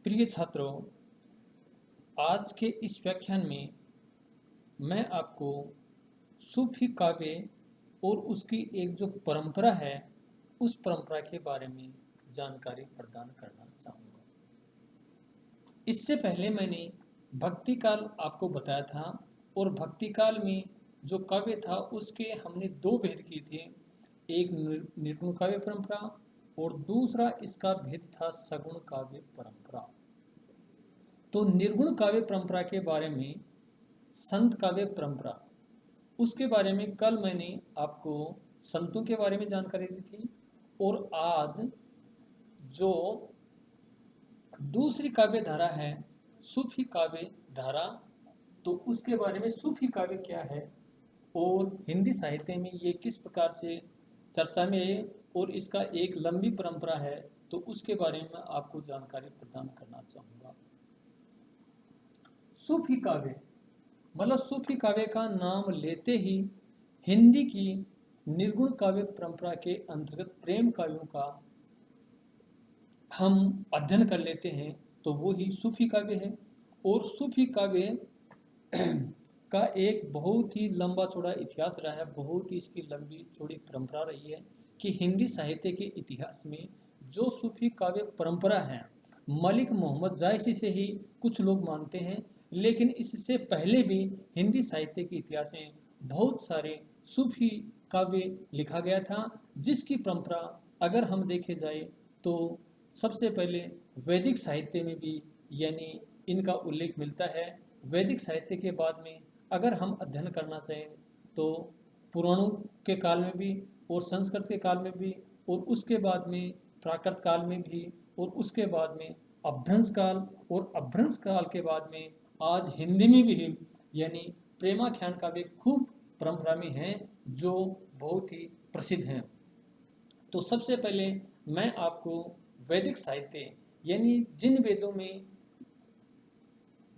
प्रिय छात्रों, आज के इस व्याख्यान में मैं आपको सूफी काव्य और उसकी एक जो परंपरा है, उस परंपरा के बारे में जानकारी प्रदान करना चाहूँगा। इससे पहले मैंने भक्ति काल आपको बताया था और भक्ति काल में जो काव्य था उसके हमने दो भेद किए थे। एक निर्गुण काव्य परंपरा और दूसरा इसका भेद था सगुण काव्य परंपरा। तो निर्गुण काव्य परंपरा के बारे में, संत काव्य परंपरा, उसके बारे में कल मैंने आपको संतों के बारे में जानकारी दी थी। और आज जो दूसरी काव्य धारा है, सूफी काव्य धारा, तो उसके बारे में सूफी काव्य क्या है और हिंदी साहित्य में ये किस प्रकार से चर्चा में है और इसका एक लंबी परंपरा है, तो उसके बारे में आपको जानकारी प्रदान करना चाहूँगा। सूफी काव्य मतलब सूफी काव्य का नाम लेते ही हिंदी की निर्गुण काव्य परंपरा के अंतर्गत प्रेम काव्यों का हम अध्ययन कर लेते हैं, तो वो ही सूफी काव्य है। और सूफी काव्य का एक बहुत ही लंबा चौड़ा इतिहास रहा है, बहुत ही इसकी लंबी चौड़ी परंपरा रही है कि हिंदी साहित्य के इतिहास में जो सूफी काव्य परंपरा है, मलिक मोहम्मद जायसी से ही कुछ लोग मानते हैं, लेकिन इससे पहले भी हिंदी साहित्य के इतिहास में बहुत सारे सूफी काव्य लिखा गया था, जिसकी परंपरा अगर हम देखे जाए तो सबसे पहले वैदिक साहित्य में भी यानी इनका उल्लेख मिलता है। वैदिक साहित्य के बाद में अगर हम अध्ययन करना चाहें तो पुराणों के काल में भी और संस्कृत के काल में भी और उसके बाद में प्राकृत काल में भी और उसके बाद में अभ्रंश काल और अभ्रंश काल के बाद में आज हिंदी में भी यानी प्रेमाख्यान का भी खूब परंपरा में है जो बहुत ही प्रसिद्ध हैं। तो सबसे पहले मैं आपको वैदिक साहित्य यानी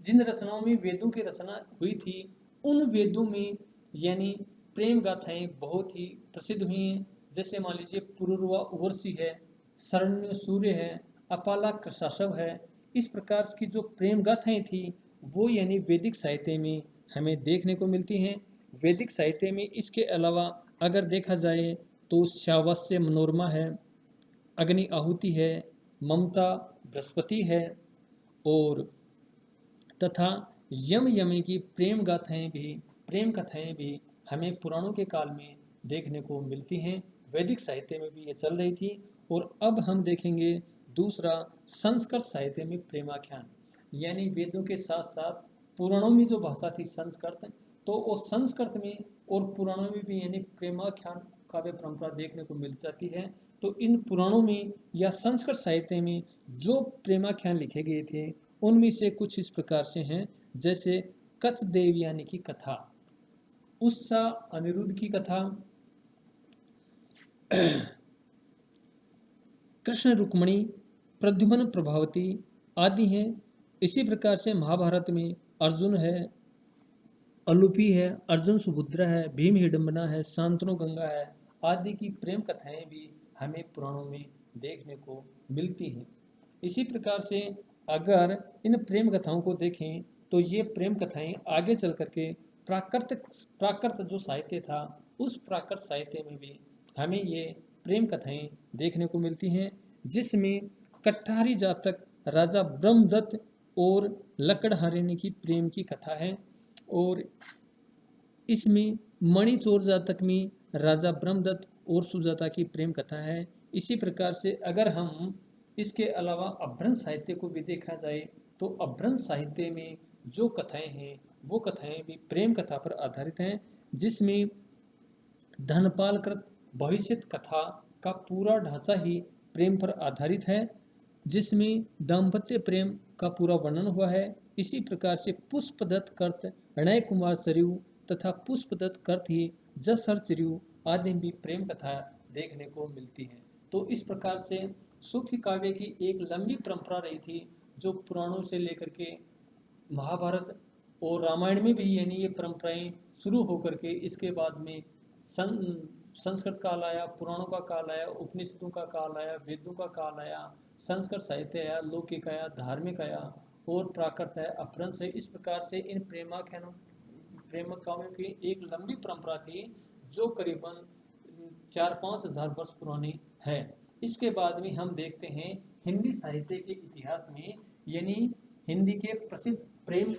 जिन रचनाओं में वेदों की रचना हुई थी, उन वेदों में यानी प्रेम गाथाएं बहुत ही प्रसिद्ध हुई हैं। जैसे मान लीजिए पुरुरवा उर्वशी है, शरण्य सूर्य है, अपाला कृशाशव है। इस प्रकार की जो प्रेम गाथाएं थी वो यानी वैदिक साहित्य में हमें देखने को मिलती हैं। वैदिक साहित्य में इसके अलावा अगर देखा जाए तो श्यावस्य मनोरमा है, अग्नि आहुति है, ममता बृहस्पति है और तथा यम यमी की प्रेम कथाएं भी हमें पुराणों के काल में देखने को मिलती हैं। वैदिक साहित्य में भी ये चल रही थी। और अब हम देखेंगे दूसरा संस्कृत साहित्य में प्रेमाख्यान, यानी वेदों के साथ साथ पुराणों में जो भाषा थी संस्कृत, तो वो संस्कृत में और पुराणों में भी यानी प्रेमाख्यान काव्य परंपरा देखने को मिल जाती है। तो इन पुराणों में या संस्कृत साहित्य में जो प्रेमाख्यान लिखे गए थे उनमें से कुछ इस प्रकार से हैं। जैसे कच्छ देवयानी की कथा, उषा अनिरुद्ध की कथा, कृष्ण रुक्मणी, प्रद्युम्न प्रभावती आदि हैं। इसी प्रकार से महाभारत में अर्जुन है, अलूपी है, अर्जुन सुभद्रा है, भीम हिडम्बना है, शांतनु गंगा है आदि की प्रेम कथाएं भी हमें पुराणों में देखने को मिलती हैं। इसी प्रकार से अगर इन प्रेम कथाओं को देखें तो ये प्रेम कथाएं आगे चल करके प्राकृत जो साहित्य था उस प्राकृत साहित्य में भी हमें ये प्रेम कथाएं देखने को मिलती हैं, जिसमें कट्ठारी जातक राजा ब्रह्मदत्त और लकड़हारिणी की प्रेम की कथा है। और इसमें मणिचोर जातक में राजा ब्रह्मदत्त और सुजाता की प्रेम कथा है। इसी प्रकार से अगर हम इसके अलावा अभ्रंश साहित्य को भी देखा जाए तो अभ्रंश साहित्य में जो कथाएं हैं वो कथाएं भी प्रेम कथा पर आधारित हैं, जिसमें धनपालकृत भविष्य कथा का पूरा ढांचा ही प्रेम पर आधारित है, जिसमें दाम्पत्य प्रेम का पूरा वर्णन हुआ है। इसी प्रकार से पुष्पदत्त कर्त णय कुमार चरियु तथा पुष्पदत्त कर्त ही जसहर चरियु आदि भी प्रेम कथा देखने को मिलती है। तो इस प्रकार से सूफी काव्य की एक लंबी परंपरा रही थी, जो पुराणों से लेकर के महाभारत और रामायण में भी यानी ये परंपराएं शुरू होकर के इसके बाद में संस्कृत काल आया, पुराणों का काल आया, उपनिषदों का काल आया, वेदों का काल आया, संस्कृत साहित्य या लौकिक या धार्मिक या और प्राकृत है अपभ्रंश है। इस प्रकार से इन प्रेमक काव्यों की एक लंबी परंपरा थी जो करीबन 4-5 हज़ार वर्ष पुरानी है। इसके बाद में हम देखते हैं हिंदी साहित्य के इतिहास में, यानी हिंदी के प्रसिद्ध प्रेम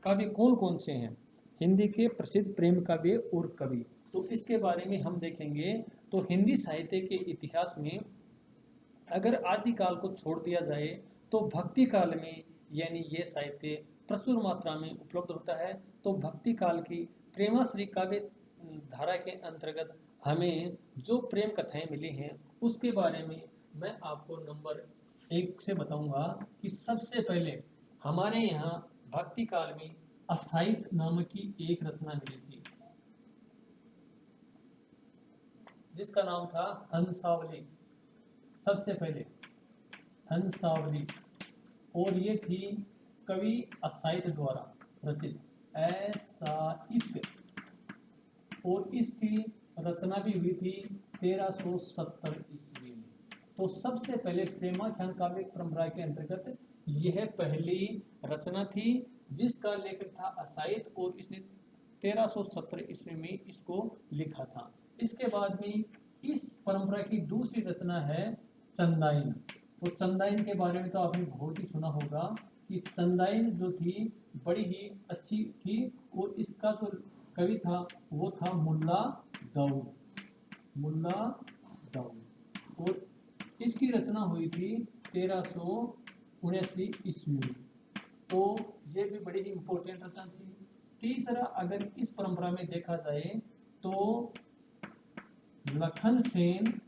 काव्य कौन कौन से हैं, हिंदी के प्रसिद्ध प्रेम काव्य और कवि। तो इसके बारे में हम देखेंगे। तो हिंदी साहित्य के इतिहास में अगर आदिकाल को छोड़ दिया जाए तो भक्ति काल में, यानी ये साहित्य प्रचुर मात्रा में उपलब्ध होता है। तो भक्ति काल की प्रेमाश्री काव्य धारा के अंतर्गत हमें जो प्रेम कथाएं मिली हैं उसके बारे में मैं आपको नंबर 1 से बताऊंगा कि सबसे पहले हमारे यहाँ भक्ति काल में असाहित नामक की एक रचना मिली थी जिसका नाम था हंसावली। सबसे पहले हंसावली, और ये थी कवि असाहित द्वारा रचित, असाहित, और इसकी रचना भी हुई थी 1370 ईस्वी में। तो सबसे पहले प्रेमाख्यान काव्य परंपरा के अंतर्गत यह पहली रचना थी जिसका लेखक था असाहित, और इसने 1370 ईस्वी में इसको लिखा था। इसके बाद में इस परंपरा की दूसरी रचना है चंदाइन। तो चंदाइन के बारे में तो आपने बहुत ही सुना होगा कि चंदाइन जो थी बड़ी ही अच्छी थी, और इसका जो कवि था वो था मुल्ला दाऊद, मुल्ला दाऊद, और इसकी रचना हुई थी 1379 ईस्वी में। तो ये भी बड़ी ही इंपॉर्टेंट रचना थी। तीसरा, अगर इस परंपरा में देखा जाए तो लखन सेन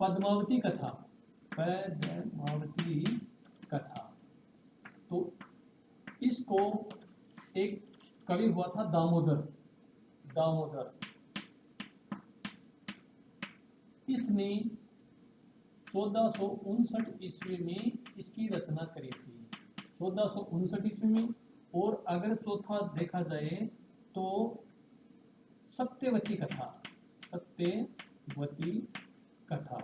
पद्मावती कथा, पद्मावती कथा, तो इसको एक कवि हुआ था दामोदर, दामोदर, इसने 1459 ईस्वी में इसकी रचना करी थी, 1459 ईस्वी में। और अगर चौथा देखा जाए तो सत्यवती कथा, सत्यवती कथा,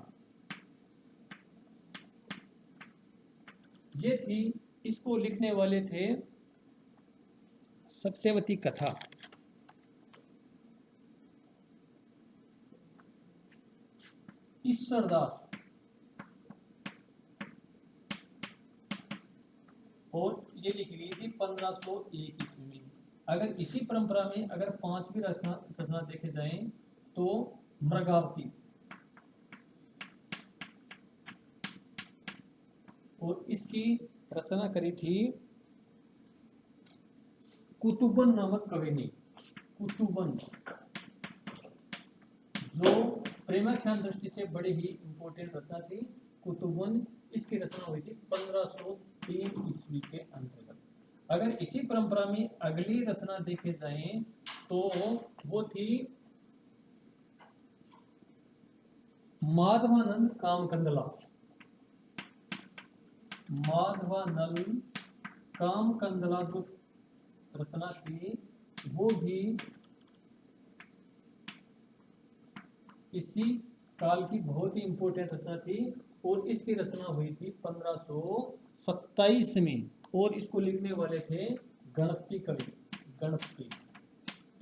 ये थी, इसको लिखने वाले थे सत्यवती कथा ईश्वरदास, और ये लिखी गई थी 1501 ईस्वी में। अगर इसी परंपरा में अगर पांचवी रचना देखे जाए तो मृगावती, और इसकी रचना करी थी कुतुबन नामक कवि ने, कुतुबन, जो प्रेमाख्यान दृष्टि से बड़ी ही इंपॉर्टेंट रचना थी कुतुबन। इसकी रचना हुई थी 1503 ईस्वी के अंतर्गत। अगर इसी परंपरा में अगली रचना देखे जाए तो वो थी माधवानंद कामकंदला, माधवानंद कामकंदला जो रचना थी वो भी इसी काल की बहुत ही इंपॉर्टेंट रचना थी, और इसकी रचना हुई थी 1527 में, और इसको लिखने वाले थे गणपति कवि, गणपति,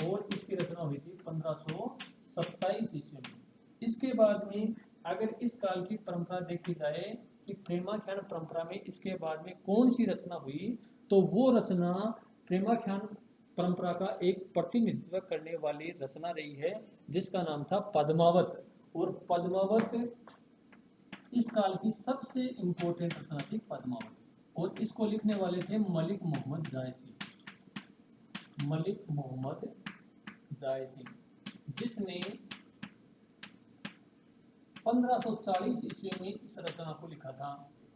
और इसकी रचना हुई थी 1527 ईस्वी में। इसके बाद में अगर इस काल की परंपरा देखी जाए कि प्रेमाख्यान परंपरा में इसके बाद में कौन सी रचना हुई, तो वो रचना प्रेमाख्यान परंपरा का एक प्रतिनिधित्व करने वाली रचना रही है जिसका नाम था पद्मावत। और पद्मावत इस काल की सबसे इंपॉर्टेंट रचना थी पद्मावत, और इसको लिखने वाले थे मलिक मोहम्मद जायसी, मलिक मोहम्मद जायसी, जिसने 1540 ईस्वी में इस रचना को लिखा था।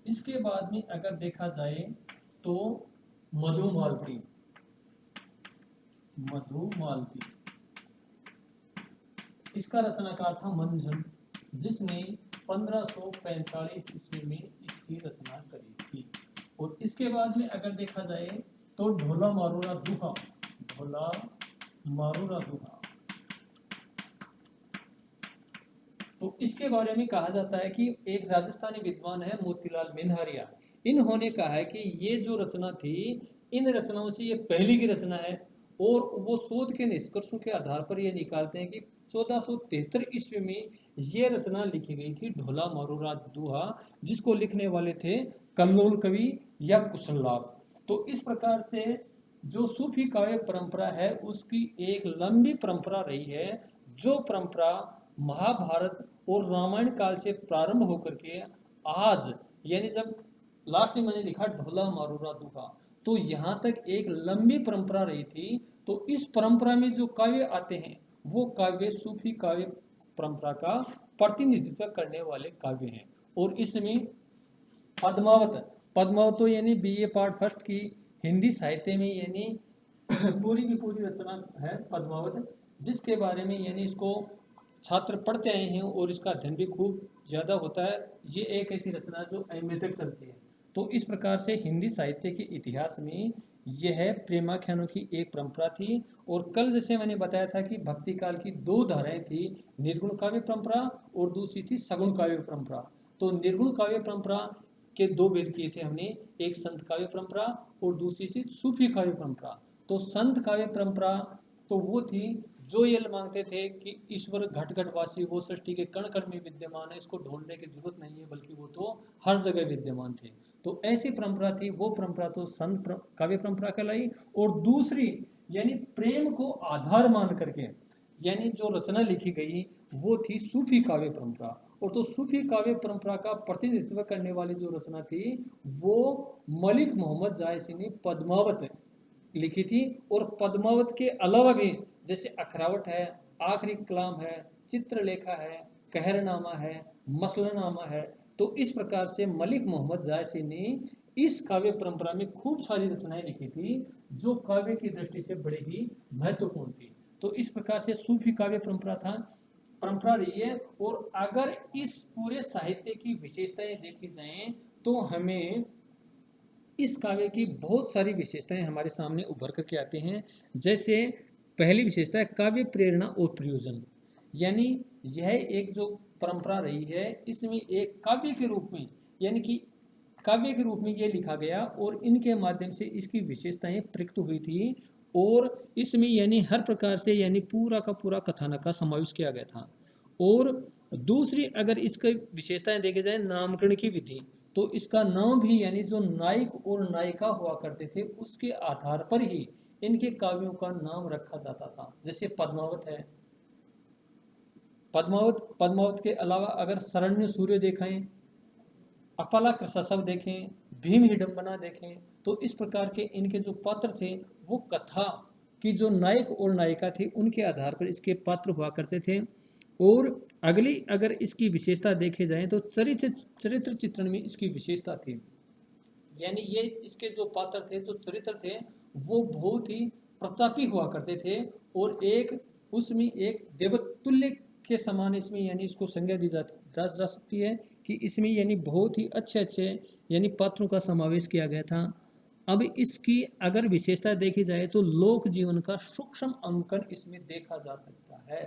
इसके बाद में अगर देखा जाए तो मधुमालती, मधुमालती, इसका रचनाकार था मंझन, जिसने 1545 ईस्वी में इसकी रचना करी थी। और इसके बाद में अगर देखा जाए तो ढोला मारूरा दुहा, ढोला मारूरा दुहा, तो इसके बारे में कहा जाता है कि एक राजस्थानी विद्वान है मोतीलाल मेनहरिया, इन्होंने कहा है कि ये जो रचना थी, इन रचनाओं से ये पहली की रचना है। और वो शोध के निष्कर्षों के आधार पर ये निकालते हैं कि 1473 ईस्वी में ये रचना लिखी गई थी, ढोला मारूरा दुहा, जिसको लिखने वाले थे कल्लोल कवि या कुशललाभ। तो इस प्रकार से जो सूफी काव्य परंपरा है उसकी एक लंबी परंपरा रही है, जो परंपरा महाभारत और रामायण काल से प्रारंभ होकर के आज, यानी जब लास्ट में मैंने लिखा ढोला मारूरा दुहा, तो यहाँ तक एक लंबी परंपरा रही थी। तो इस परंपरा में जो काव्य आते हैं वो काव्य सूफी काव्य परंपरा का प्रतिनिधित्व करने वाले काव्य हैं। और इसमें पद्मावत, पद्मावत तो यानी बीए पार्ट फर्स्ट की हिंदी साहित्य में यानी पूरी की पूरी रचना है पद्मावत, जिसके बारे में यानी इसको छात्र पढ़ते आए हैं और इसका अध्ययन भी खूब ज़्यादा होता है। ये एक ऐसी रचना जो अहमियत तक चलती है। तो इस प्रकार से हिंदी साहित्य के इतिहास में यह प्रेमाख्यानों की एक परंपरा थी। और कल जैसे मैंने बताया था कि भक्ति काल की दो धाराएं थी, निर्गुण काव्य परंपरा और दूसरी थी सगुण काव्य परंपरा। तो निर्गुण काव्य परंपरा के दो भेद किए थे हमने, एक संत काव्य परंपरा और दूसरी सी सूफी काव्य परंपरा। तो संत काव्य परंपरा तो वो थी जो ये मांगते थे कि ईश्वर घट घटवासी, वो सृष्टि के कण कण में विद्यमान है, इसको ढूंढने की जरूरत नहीं है, बल्कि वो तो हर जगह विद्यमान थे। तो ऐसी परंपरा थी, वो परंपरा तो संत काव्य परंपरा कहलाई। और दूसरी यानी प्रेम को आधार मान करके यानी जो रचना लिखी गई वो थी सूफी काव्य परंपरा। और तो सूफी काव्य परंपरा का प्रतिनिधित्व करने वाली जो रचना थी वो मलिक मोहम्मद जायसी ने पद्मावत लिखी थी। और पद्मावत के अलावा भी जैसे अखरावट है, आखिरी कलाम है, चित्रलेखा है, कहरनामा है, मसलनामा है। तो इस प्रकार से मलिक मोहम्मद जायसी ने इस काव्य परंपरा में खूब सारी रचनाएं लिखी थी जो काव्य की दृष्टि से बड़े ही महत्वपूर्ण थी। तो इस प्रकार से सूफी काव्य परंपरा रही है। और अगर इस पूरे साहित्य की विशेषताएं देखी जाएं तो हमें इस काव्य की बहुत सारी विशेषताएं हमारे सामने उभर करके आते हैं। जैसे पहली विशेषता है काव्य प्रेरणा और प्रयोजन, यानी यह एक जो परंपरा रही है इसमें एक काव्य के रूप में यानी कि काव्य के रूप में ये लिखा गया और इनके माध्यम से इसकी विशेषताएं प्रकट हुई थी। और इसमें यानी हर प्रकार से यानी पूरा का पूरा कथानक का समावेश किया गया था। और दूसरी अगर इसकी विशेषताएं देखी जाए नामकरण की विधि, तो इसका नाम भी यानी जो नायक और नायिका हुआ करते थे उसके आधार पर ही इनके काव्यों का नाम रखा जाता था। जैसे पद्मावत है, पद्मावत के अलावा अगर शरण्य सूर्य देखें, अपला कृशसव देखें, भीम हिडम्बना देखें, तो इस प्रकार के इनके जो पात्र थे वो कथा की जो नायक और नायिका थी उनके आधार पर इसके पात्र हुआ करते थे। और अगली अगर इसकी विशेषता देखे जाए तो चरित्र चित्रण में इसकी विशेषता थी, यानी ये इसके जो पात्र थे जो चरित्र थे वो बहुत ही प्रतापी हुआ करते थे। और एक उसमें एक देवतुल्य के समान इसमें यानी इसको संज्ञा दी जा सकती है कि इसमें यानी बहुत ही अच्छे अच्छे यानी पात्रों का समावेश किया गया था। अब इसकी अगर विशेषता देखी जाए तो लोक जीवन का सूक्ष्म अंकन इसमें देखा जा सकता है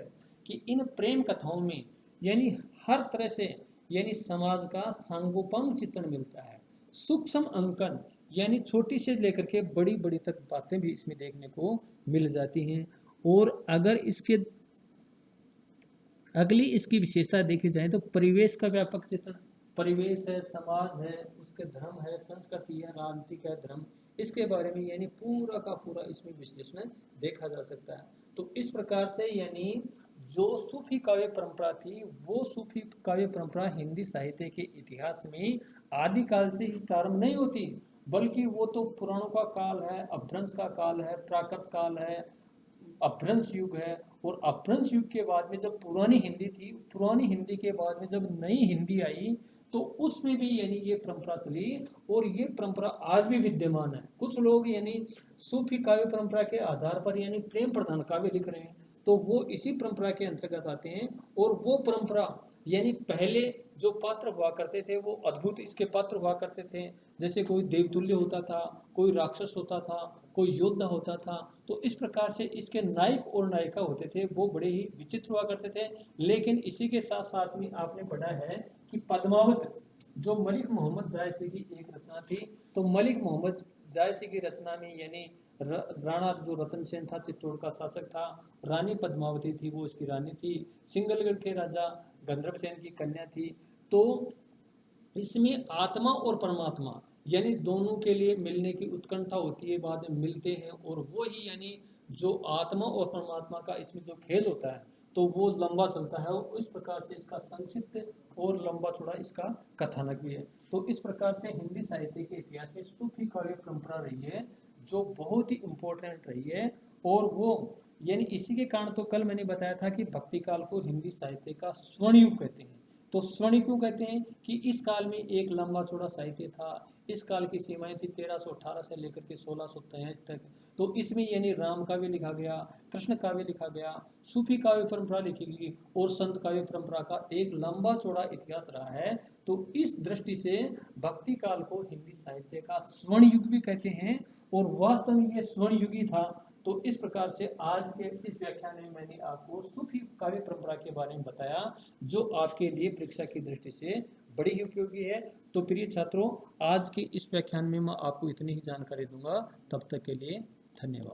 कि इन प्रेम कथाओं में यानी हर तरह से यानी समाज का सांगोपांग चित्रण मिलता है। सूक्ष्म अंकन यानी छोटी से लेकर के बड़ी बड़ी तक बातें भी इसमें देखने को मिल जाती हैं। और अगर इसके अगली इसकी विशेषता देखी जाए तो परिवेश का व्यापक चित्रण, परिवेश है, समाज है, उसके धर्म है, संस्कृति है, राजनीतिक है, धर्म, इसके बारे में यानी पूरा का पूरा इसमें विश्लेषण देखा जा सकता है। तो इस प्रकार से यानी जो सूफी काव्य परंपरा थी वो सूफी काव्य परंपरा हिंदी साहित्य के इतिहास में आदिकाल से ही प्रारंभ नहीं होती, बल्कि वो तो पुराणों का काल है, अपभ्रंश का काल है, प्राकृत काल है, अपभ्रंश युग है। और अपभ्रंश युग के बाद में जब पुरानी हिंदी थी, पुरानी हिंदी के बाद में जब नई हिंदी आई तो उसमें भी यानी ये परंपरा चली और ये परंपरा आज भी विद्यमान है। कुछ लोग यानी सूफी काव्य परंपरा के आधार पर यानी प्रेम प्रधान काव्य लिख रहे हैं, तो वो इसी परंपरा के अंतर्गत आते हैं। और वो परंपरा यानी पहले जो पात्र हुआ करते थे वो अद्भुत इसके पात्र हुआ करते थे। जैसे कोई देवतुल्य होता था, कोई राक्षस होता था, कोई योद्धा होता था। तो इस प्रकार से इसके नायक और नायिका होते थे वो बड़े ही विचित्र हुआ करते थे। लेकिन इसी के साथ साथ में आपने पढ़ा है कि पद्मावत जो मलिक मोहम्मद जायसी की एक रचना थी। तो मलिक मोहम्मद जायसी की रचना में यानी राणा जो रतन सेन था चित्तौड़ का शासक था, रानी पद्मावती थी वो इसकी रानी थी, सिंगलगढ़ के राजा गंधर्व सेन की कन्या थी। तो इसमें आत्मा और परमात्मा यानी दोनों के लिए मिलने की उत्कंठा होती है, बाद में मिलते हैं और वो ही यानी जो आत्मा और परमात्मा का इसमें जो खेल होता है तो वो लंबा चलता है और इस प्रकार से इसका संक्षिप्त और लंबा चौड़ा इसका कथानक भी है। तो इस प्रकार से हिंदी साहित्य के इतिहास में सूफी काव्य परंपरा रही है जो बहुत ही इम्पोर्टेंट रही है। और वो यानी इसी के कारण तो कल मैंने बताया था कि भक्ति काल को हिंदी साहित्य का स्वर्ण युग कहते हैं। तो स्वर्ण क्यों कहते हैं कि इस काल में एक लंबा चौड़ा साहित्य था। इस काल की सीमाएं थी 1318 से लेकर के 1623 तक। तो इसमें यानी राम काव्य लिखा गया, कृष्ण काव्य लिखा गया, सूफी काव्य परंपरा लिखी गई और संत काव्य परंपरा का एक लंबा चौड़ा इतिहास रहा है। तो इस दृष्टि से भक्ति काल को हिंदी साहित्य का स्वर्ण युग भी कहते हैं और वास्तव में ये स्वर्ण युग ही था। तो इस प्रकार से आज के इस व्याख्यान में मैंने आपको सूफी काव्य परंपरा के बारे में बताया जो आपके लिए परीक्षा की दृष्टि से बड़ी ही उपयोगी है। तो प्रिय छात्रों, आज के इस व्याख्यान में मैं आपको इतनी ही जानकारी दूंगा। तब तक के लिए धन्यवाद।